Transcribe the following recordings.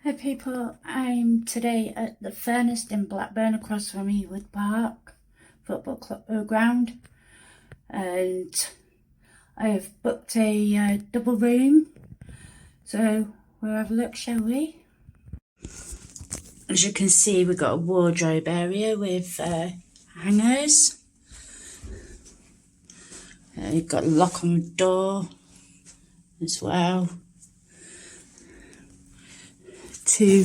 Hey people, I'm today at the Furnhurst in Blackburn across from Ewood Park football club ground, and I have booked a double room, so we'll have a look, shall we? As you can see, we've got a wardrobe area with hangers. You've got a lock on the door as well. 2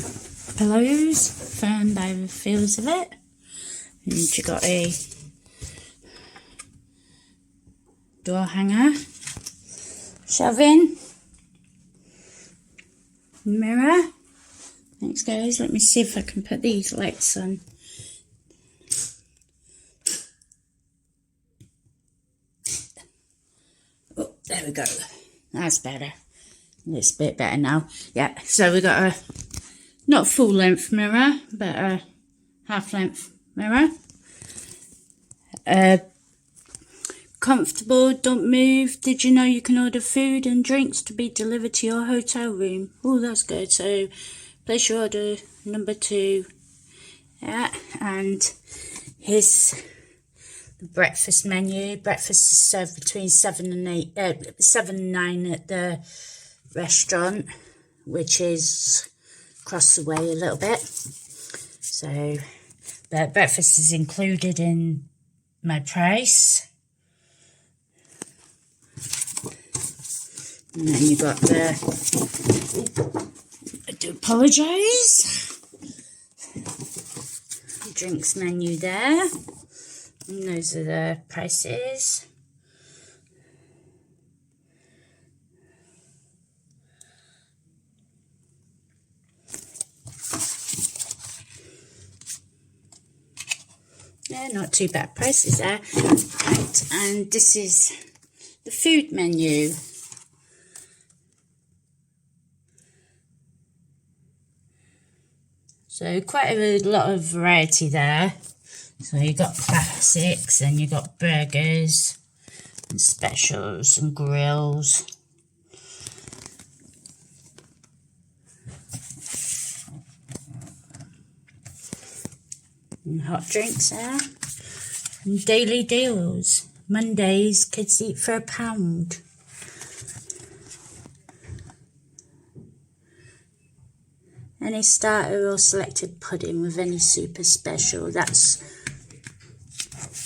pillows, firm by the feels of it. And you've got a door hanger, shelving, mirror. Thanks guys, let me see if I can put these lights on. Oh, there we go. That's better. It's a bit better now. Yeah, so we got a not full length mirror, but a half length mirror. Comfortable, don't move. Did you know you can order food and drinks to be delivered to your hotel room? Oh, that's good. So place your order number 2. Yeah, and here's the breakfast menu. Breakfast is served between 7 and 9 at the restaurant, which is across the way a little bit. So, but breakfast is included in my price. And then you got the, I do apologise, drinks menu there. And those are the prices. Yeah, not too bad prices there. Right, and this is the food menu. So quite a lot of variety there. So you got classics, and you got burgers and specials and grills. And hot drinks there. And daily deals. Mondays, kids eat for £1. Any starter or selected pudding with any super special. That's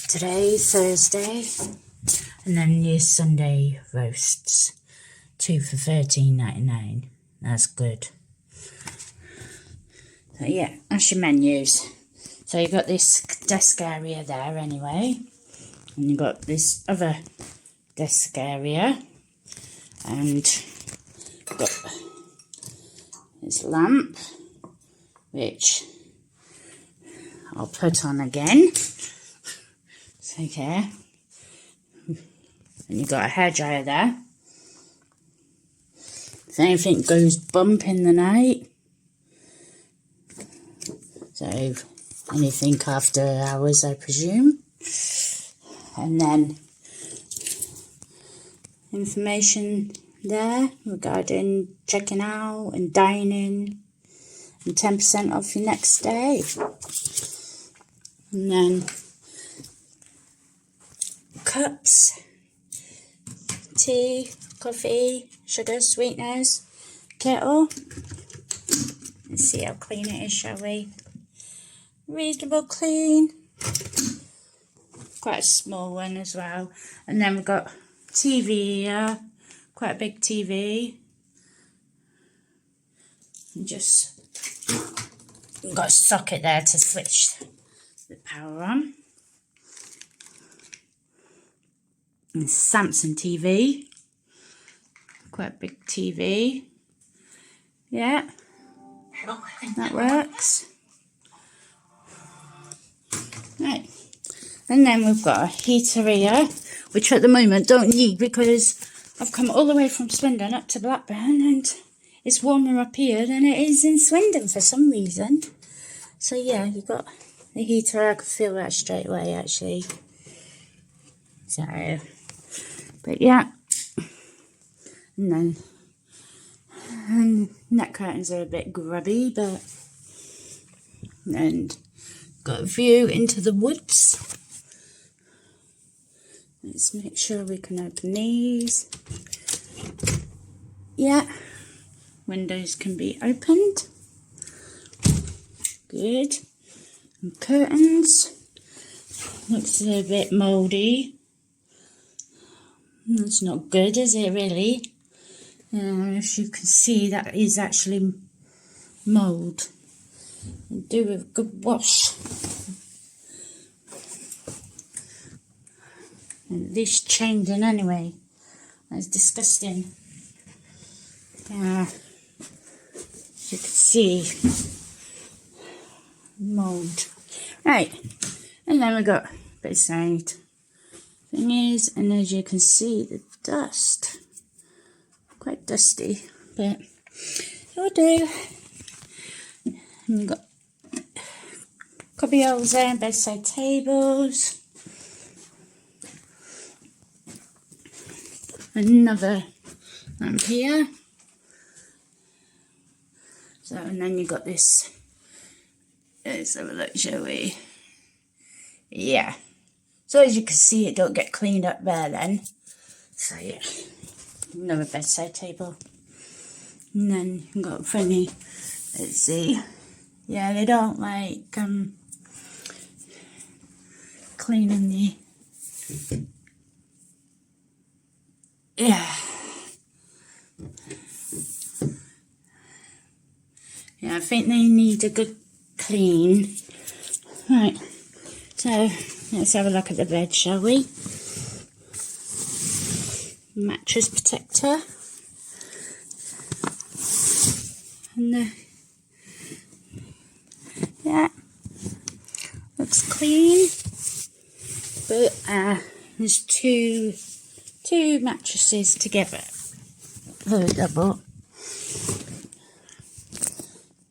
today, Thursday. And then your Sunday roasts. 2 for £13.99. That's good. So yeah, that's your menus. So you've got this desk area there anyway. And you've got this other desk area. And got this lamp, which I'll put on again. It's okay. And you've got a hairdryer there. If anything goes bump in the night, so anything after hours, I presume. And then information there regarding checking out and dining, and 10% off your next stay. And then cups, tea, coffee, sugar, sweeteners, kettle. Let's see how clean it is, shall we? Reasonable clean. Quite a small one as well. And then we've got TV here. Quite a big TV. And just got a socket there to switch the power on. And Samsung TV. Quite a big TV. Yeah. That works. Right. And then we've got a heater here, which at the moment don't need because I've come all the way from Swindon up to Blackburn and it's warmer up here than it is in Swindon for some reason. So yeah, you've got the heater. I could feel that straight away actually. So, but yeah. And then And neck curtains are a bit grubby, but... And got a view into the woods. Let's make sure we can open these. Yeah, windows can be opened. Good. And curtains. Looks a bit mouldy. That's not good, is it, really? As you can see, that is actually mould. Do a good wash. At least changing anyway. That's disgusting. Yeah, as you can see, mould. Right, and then we got beside thingies, and as you can see, the dust. Quite dusty, but it'll do. And we've got cubby holes there, bedside tables. Another lamp here. So, and then you got this. Let's have a look, shall we? Yeah. So as you can see, it don't get cleaned up there then. So yeah, another bedside table. And then you've got funny. Let's see. Yeah, they don't like cleaning the. Yeah. Yeah, I think they need a good clean. Right, so let's have a look at the bed, shall we? Mattress protector. And yeah, looks clean. But there's two mattresses together. The double.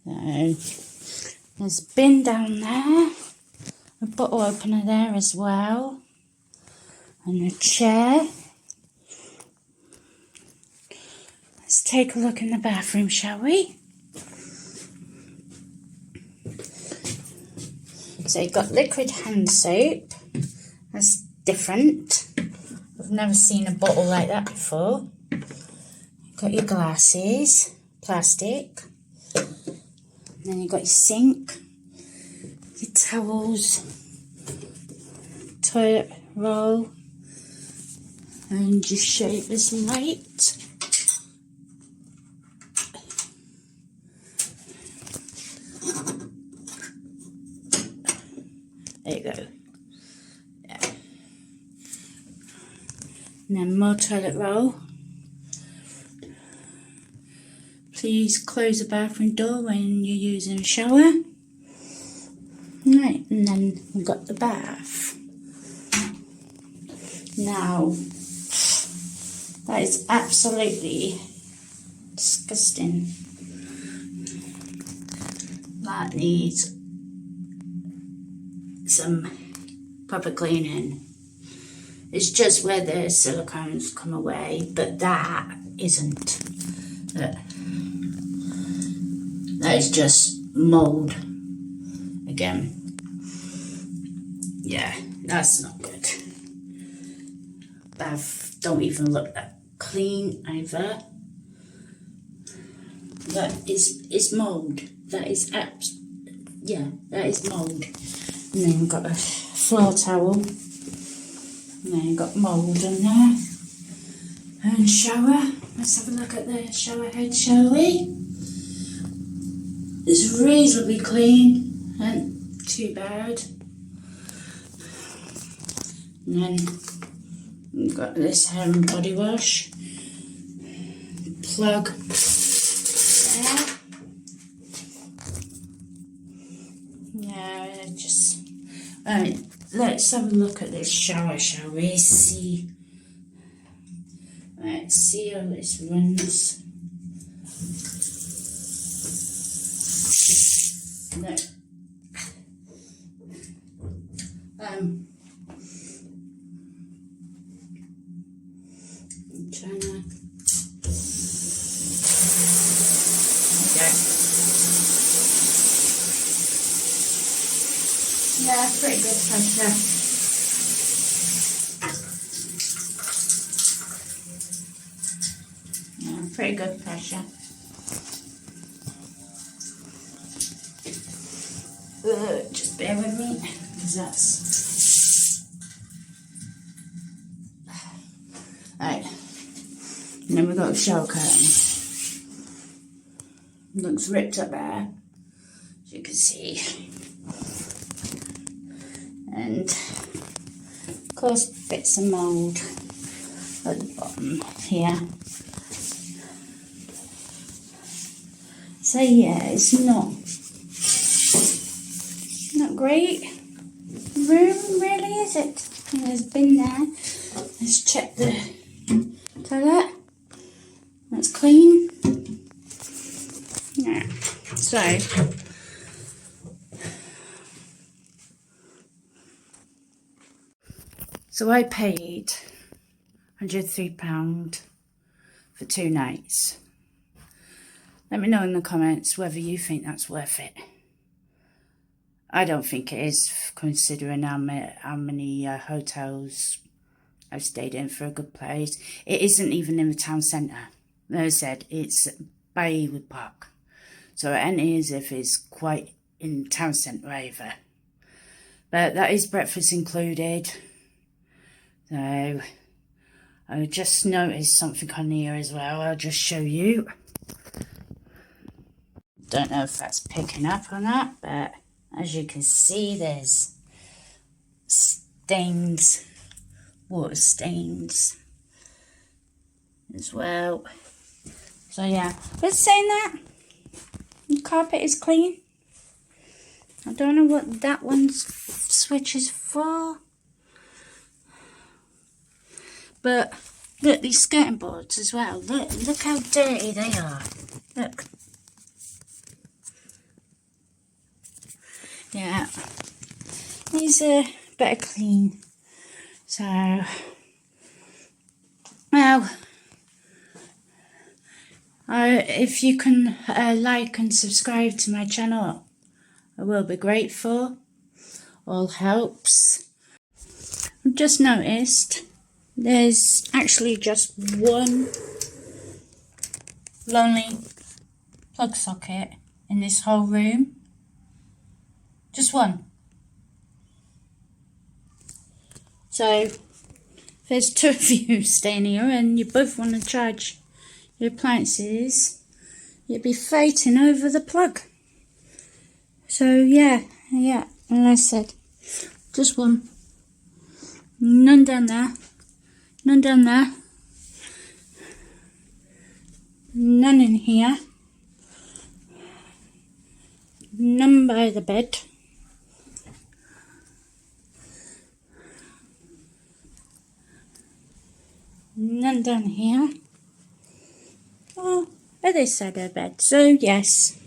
So there's a bin down there, a bottle opener there as well, and a chair. Let's take a look in the bathroom, shall we? So you've got liquid hand soap. That's different. I've never seen a bottle like that before. You've got your glasses, plastic. And then you've got your sink, your towels, toilet roll, and your shaver's light. There you go. Yeah. And then more toilet roll. Please close the bathroom door when you're using a shower. Right, and then we've got the bath. Now, that is absolutely disgusting. That needs some proper cleaning. It's just where the silicones come away, but that isn't. That is just mould. Again. Yeah, that's not good. Bath don't even look that clean either. That is mould. That is that is mould. And then you've got a floor towel. And then you've got mould in there. And shower. Let's have a look at the shower head, shall we? It's reasonably clean, and too bad. And then we've got this hair and body wash. Plug there. Yeah, just... Alright, let's have a look at this shower, shall we? See. Let's see how this runs. No. I'm trying to... Yeah, pretty good pressure. Yeah, pretty good pressure. Just bear with me, because that's... Right. And then we've got a shower curtain. Looks ripped up there, as you can see. And, of course, bits of mould at the bottom here. So yeah, it's not great room, really, is it? There's bin there. Let's check the toilet. That's clean. Yeah. So I paid £103 for 2 nights. Let me know in the comments whether you think that's worth it. I don't think it is, considering how many hotels I've stayed in for a good place. It isn't even in the town centre. Like I said, it's by Ewood Park. So it ain't as if it's quite in town centre either. But that is breakfast included. So I just noticed something on here as well. I'll just show you. Don't know if that's picking up or not, but as you can see, there's stains, water stains as well. So yeah, but saying that, the carpet is clean. I don't know what that one's switch is for. But look, these skirting boards as well. Look how dirty they are. Look. Yeah, these are better clean. So, well, if you can like and subscribe to my channel, I will be grateful. All helps. I've just noticed there's actually just one lonely plug socket in this whole room. Just one. So, if there's 2 of you staying here and you both want to charge your appliances, you'd be fighting over the plug. So, yeah, like I said, just one. None down there. None down there. None in here. None by the bed. None down here. Oh, at this side of the bed. So yes,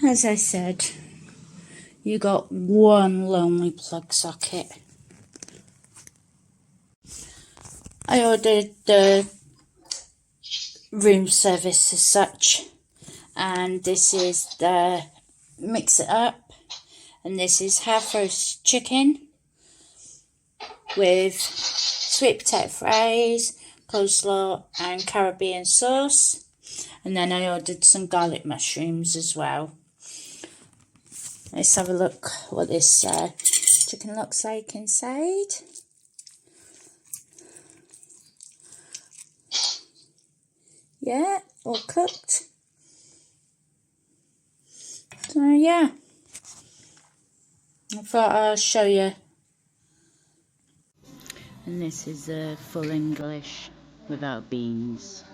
as I said, you got one lonely plug socket. I ordered the room service as such, and this is the mix it up, and this is half roast chicken with sweet potato fries, coleslaw and Caribbean sauce, and then I ordered some garlic mushrooms as well. Let's have a look what this chicken looks like inside. Yeah, all cooked. So yeah, I thought I'll show you. And this is full English without beans.